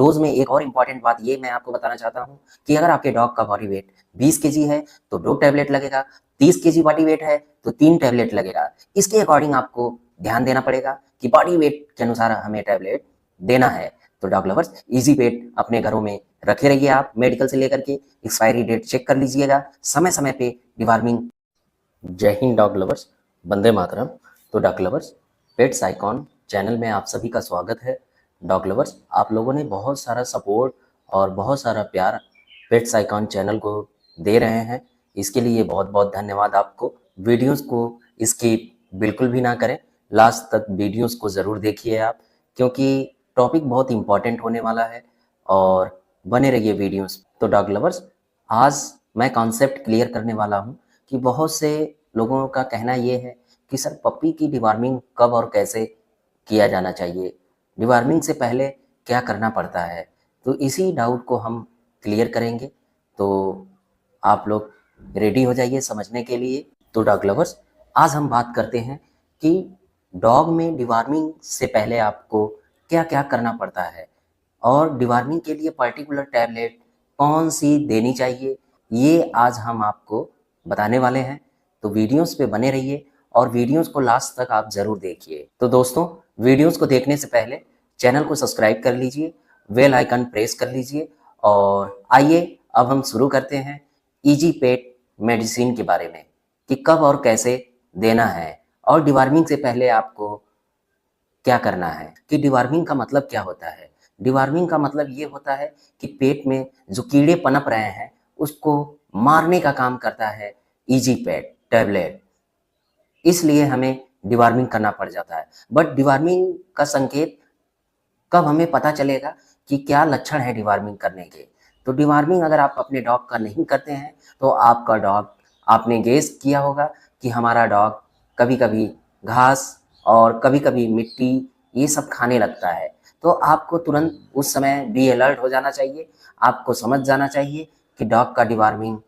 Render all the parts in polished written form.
Dose में एक और इम्पॉर्टेंट बात ये मैं आपको बताना चाहता हूँ कि अगर आपके डॉग का बॉडी वेट 20 केजी है तो 2 टैबलेट लगेगा, 30 केजी बॉडी वेट है तो 3 टैबलेट लगेगा। इसके अकॉर्डिंग आपको ध्यान देना पड़ेगा कि बॉडी वेट के अनुसार हमें टैबलेट देना है। तो डॉग लवर्स, इजी पेट अपने घरों में रखे रहिए, आप मेडिकल से लेकर के एक्सपायरी डेट चेक कर लीजिएगा, समय समय पे डिवार्मिंग। जय हिंद डॉग लवर्स, वंदे मातरम। तो dog lovers, pets icon channel में आप सभी का स्वागत है। डॉग लवर्स, आप लोगों ने बहुत सारा सपोर्ट और बहुत सारा प्यार पेट्स आइकॉन चैनल को दे रहे हैं, इसके लिए बहुत बहुत धन्यवाद आपको। वीडियोस को स्किप बिल्कुल भी ना करें, लास्ट तक वीडियोस को ज़रूर देखिए आप, क्योंकि टॉपिक बहुत इम्पॉर्टेंट होने वाला है और बने रहिए वीडियोस। तो डॉग लवर्स, आज मैं कॉन्सेप्ट क्लियर करने वाला हूँ कि बहुत से लोगों का कहना ये है कि सर पप्पी की डिवार्मिंग कब और कैसे किया जाना चाहिए, डिवार्मिंग से पहले क्या करना पड़ता है। तो इसी डाउट को हम क्लियर करेंगे, तो आप लोग रेडी हो जाइए समझने के लिए। तो डॉग लवर्स, आज हम बात करते हैं कि डॉग में डिवार्मिंग से पहले आपको क्या क्या करना पड़ता है और डिवार्मिंग के लिए पर्टिकुलर टैबलेट कौन सी देनी चाहिए, ये आज हम आपको बताने वाले हैं। तो वीडियोस पे बने रहिए और वीडियोस को लास्ट तक आप ज़रूर देखिए। तो दोस्तों, वीडियोस को देखने से पहले चैनल को सब्सक्राइब कर लीजिए, बेल आइकन प्रेस कर लीजिए और आइए अब हम शुरू करते हैं इजी पेट मेडिसिन के बारे में कि कब और कैसे देना है और डिवार्मिंग से पहले आपको क्या करना है। कि डिवार्मिंग का मतलब क्या होता है। डिवार्मिंग का मतलब ये होता है कि पेट में जो कीड़े पनप रहे हैं उसको मारने का काम करता है इजी पेट टैबलेट, इसलिए हमें डिवार्मिंग करना पड़ जाता है। बट डिवार्मिंग का संकेत कब हमें पता चलेगा कि क्या लक्षण है डिवार्मिंग करने के। तो डिवार्मिंग अगर आप अपने डॉग का नहीं करते हैं तो आपका डॉग, आपने गेस किया होगा कि हमारा डॉग कभी कभी घास और कभी कभी मिट्टी ये सब खाने लगता है। तो आपको तुरंत उस समय बी अलर्ट हो जाना चाहिए, आपको समझ जाना चाहिए कि डॉग का डिवार्मिंग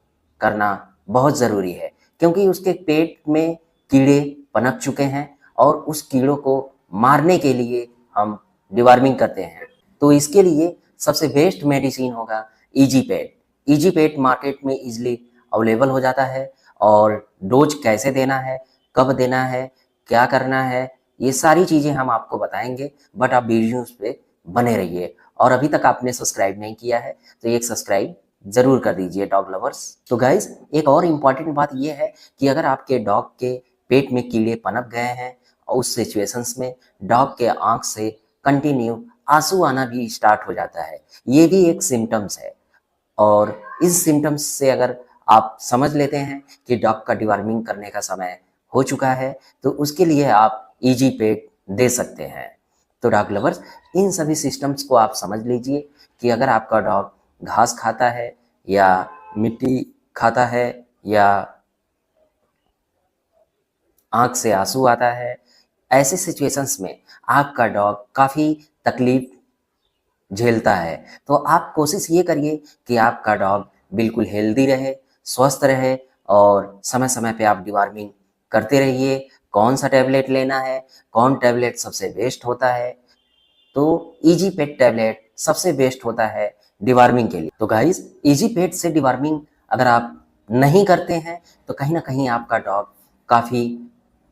करना बहुत ज़रूरी है, क्योंकि उसके पेट में कीड़े पनप चुके हैं और उस कीड़ों को मारने के लिए हम डिवार्मिंग करते हैं। तो इसके लिए सबसे बेस्ट मेडिसिन होगा इजी पेट। इजी पेट मार्केट में इजीली अवेलेबल हो जाता है और डोज कैसे देना है, कब देना है, क्या करना है, ये सारी चीज़ें हम आपको बताएंगे। बट आप वीडियोस पे बने रहिए और अभी तक आपने सब्सक्राइब नहीं किया है तो एक सब्सक्राइब ज़रूर कर दीजिए डॉग लवर्स। तो गाइज, एक और इम्पॉर्टेंट बात ये है कि अगर आपके डॉग के पेट में कीड़े पनप गए हैं और उस सिचुएशंस में डॉग के आँख से कंटिन्यू आंसू आना भी स्टार्ट हो जाता है, ये भी एक सिम्टम्स है। और इस सिम्टम्स से अगर आप समझ लेते हैं कि डॉग का डिवार्मिंग करने का समय हो चुका है तो उसके लिए आप इजी पेट दे सकते हैं। तो डॉग लवर्स, इन सभी सिस्टम्स को आप समझ लीजिए कि अगर आपका डॉग घास खाता है या मिट्टी खाता है या आँख से आंसू आता है, ऐसे सिचुएशंस में आपका डॉग काफ़ी तकलीफ झेलता है। तो आप कोशिश ये करिए कि आपका डॉग बिल्कुल हेल्दी रहे, स्वस्थ रहे और समय समय पे आप डिवार्मिंग करते रहिए। कौन सा टैबलेट लेना है, कौन टैबलेट सबसे बेस्ट होता है, तो इजी पेट टैबलेट सबसे बेस्ट होता है डिवार्मिंग के लिए। तो गाइस, इजी पेट से डिवार्मिंग अगर आप नहीं करते हैं तो कहीं ना कहीं आपका डॉग काफ़ी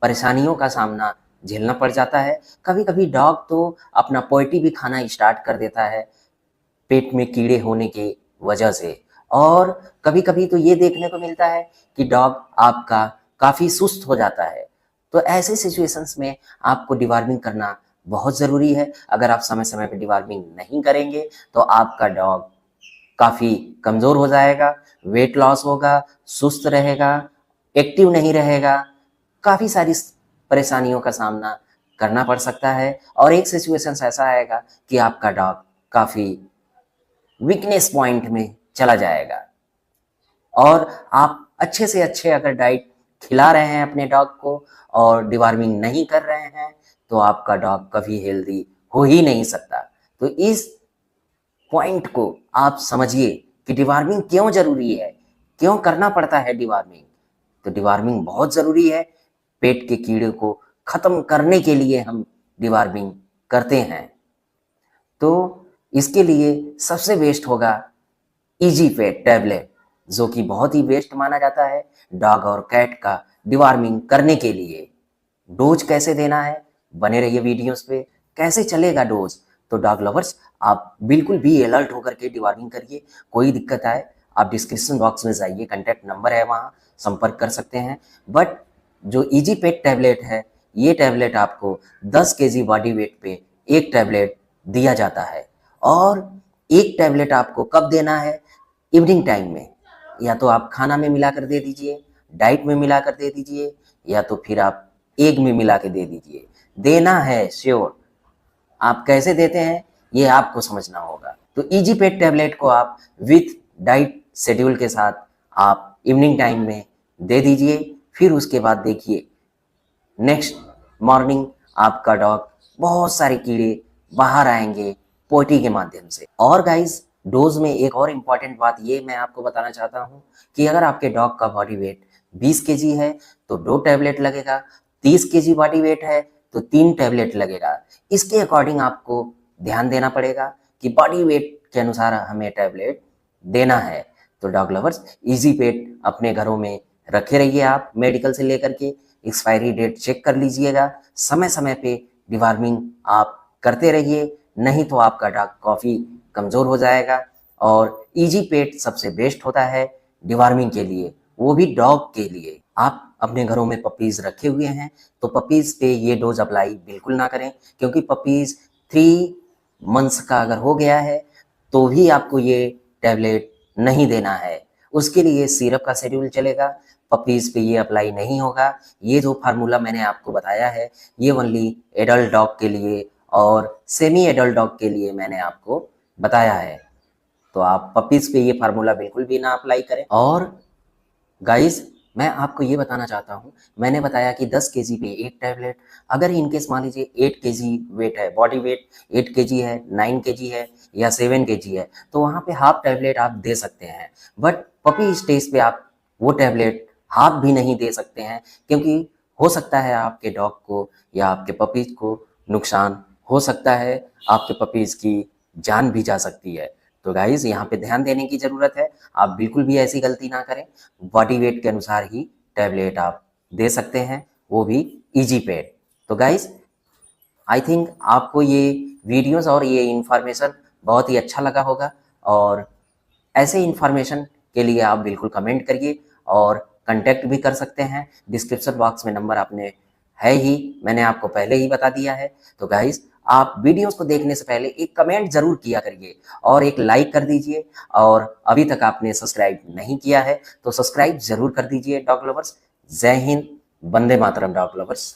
परेशानियों का सामना झेलना पड़ जाता है। कभी कभी डॉग तो अपना पोल्ट्री भी खाना स्टार्ट कर देता है पेट में कीड़े होने की वजह से। और कभी कभी तो ये देखने को मिलता है कि डॉग आपका काफ़ी सुस्त हो जाता है। तो ऐसे सिचुएशंस में आपको डिवार्मिंग करना बहुत ज़रूरी है। अगर आप समय समय पर डिवार्मिंग नहीं करेंगे तो आपका डॉग काफ़ी कमज़ोर हो जाएगा, वेट लॉस होगा, सुस्त रहेगा, एक्टिव नहीं रहेगा, काफ़ी सारी परेशानियों का सामना करना पड़ सकता है। और एक सिचुएशन ऐसा आएगा कि आपका डॉग काफ़ी वीकनेस पॉइंट में चला जाएगा और आप अच्छे से अच्छे अगर डाइट खिला रहे हैं अपने डॉग को और डिवार्मिंग नहीं कर रहे हैं तो आपका डॉग कभी हेल्दी हो ही नहीं सकता। तो इस पॉइंट को आप समझिए कि डिवार्मिंग क्यों जरूरी है, क्यों करना पड़ता है डिवार्मिंग। तो डिवार्मिंग बहुत ज़रूरी है, पेट के कीड़े को ख़त्म करने के लिए हम डिवार्मिंग करते हैं। तो इसके लिए सबसे बेस्ट होगा इजी पेट टैबलेट, जो कि बहुत ही बेस्ट माना जाता है डॉग और कैट का डिवॉर्मिंग करने के लिए। डोज कैसे देना है, बने रहिए वीडियोस पे। कैसे चलेगा डोज, तो डॉग लवर्स आप बिल्कुल भी अलर्ट होकर के डिवॉर्मिंग करिए। कोई दिक्कत आए आप डिस्क्रिप्शन बॉक्स में जाइए, कॉन्टैक्ट नंबर है, वहाँ संपर्क कर सकते हैं। बट जो इजी पेट टैबलेट है, ये टैबलेट आपको 10 केजी बॉडी वेट पे एक टैबलेट दिया जाता है। और एक टैबलेट आपको कब देना है, इवनिंग टाइम में। या तो आप खाना में मिला कर दे दीजिए, डाइट में मिला कर दे दीजिए, या तो फिर आप एग में मिला के दे दीजिए। देना है श्योर, आप कैसे देते हैं ये आपको समझना होगा। तो इजी पेट टैबलेट को आप विथ डाइट शेड्यूल के साथ आप इवनिंग टाइम में दे दीजिए। फिर उसके बाद देखिए नेक्स्ट मॉर्निंग आपका डॉग बहुत सारे कीड़े बाहर आएंगे पोटी के माध्यम से। और गाइस डोज में एक और इम्पॉर्टेंट बात ये मैं आपको बताना चाहता हूँ कि अगर आपके डॉग का बॉडी वेट 20 केजी है तो 2 टैबलेट लगेगा, 30 केजी बॉडी वेट है तो 3 टैबलेट लगेगा। इसके अकॉर्डिंग आपको ध्यान देना पड़ेगा कि बॉडी वेट के अनुसार हमें टैबलेट देना है। तो डॉग लवर्स इजी पेट अपने घरों में रखे रहिए, आप मेडिकल से लेकर के एक्सपायरी डेट चेक कर लीजिएगा। समय समय पे डिवॉर्मिंग आप करते रहिए, नहीं तो आपका डॉग काफ़ी कमज़ोर हो जाएगा। और इजी पेट सबसे बेस्ट होता है डिवॉर्मिंग के लिए, वो भी डॉग के लिए। आप अपने घरों में पपीज़ रखे हुए हैं तो पपीज़ पे ये डोज अप्लाई बिल्कुल ना करें, क्योंकि पपीज़ 3 मंथ्स का अगर हो गया है तो भी आपको ये टैबलेट नहीं देना है। उसके लिए सिरप का शेड्यूल चलेगा, पपीज़ पे ये अप्लाई नहीं होगा। ये जो फार्मूला मैंने आपको बताया है ये ओनली एडल्ट डॉग के लिए और सेमी एडल्ट डॉग के लिए मैंने आपको बताया है। तो आप पपीज़ पे ये फार्मूला बिल्कुल भी ना अप्लाई करें। और गाइस मैं आपको ये बताना चाहता हूँ, मैंने बताया कि 10 केजी पे एक टैबलेट। अगर इनकेस मान लीजिए 8 केजी वेट है, बॉडी वेट 8 केजी है, 9 केजी है या 7 केजी है, तो वहाँ पे हाफ टैबलेट आप दे सकते हैं। बट पपी स्टेज पे आप वो टैबलेट हाफ भी नहीं दे सकते हैं, क्योंकि हो सकता है आपके डॉग को या आपके पपीज को नुकसान हो सकता है, आपके पपीज की जान भी जा सकती है। तो गाइज यहाँ पे ध्यान देने की ज़रूरत है, आप बिल्कुल भी ऐसी गलती ना करें। बॉडी वेट के अनुसार ही टैबलेट आप दे सकते हैं, वो भी इजी पेट। तो गाइज आई थिंक आपको ये वीडियोस और ये इन्फॉर्मेशन बहुत ही अच्छा लगा होगा। और ऐसे इन्फॉर्मेशन के लिए आप बिल्कुल कमेंट करिए और कांटेक्ट भी कर सकते हैं। डिस्क्रिप्शन बॉक्स में नंबर आपने है ही, मैंने आपको पहले ही बता दिया है। तो गाइज आप वीडियोस को देखने से पहले एक कमेंट जरूर किया करिए और एक लाइक कर दीजिए। और अभी तक आपने सब्सक्राइब नहीं किया है तो सब्सक्राइब जरूर कर दीजिए डॉग लवर्स। जय हिंद, वंदे मातरम डॉग लवर्स।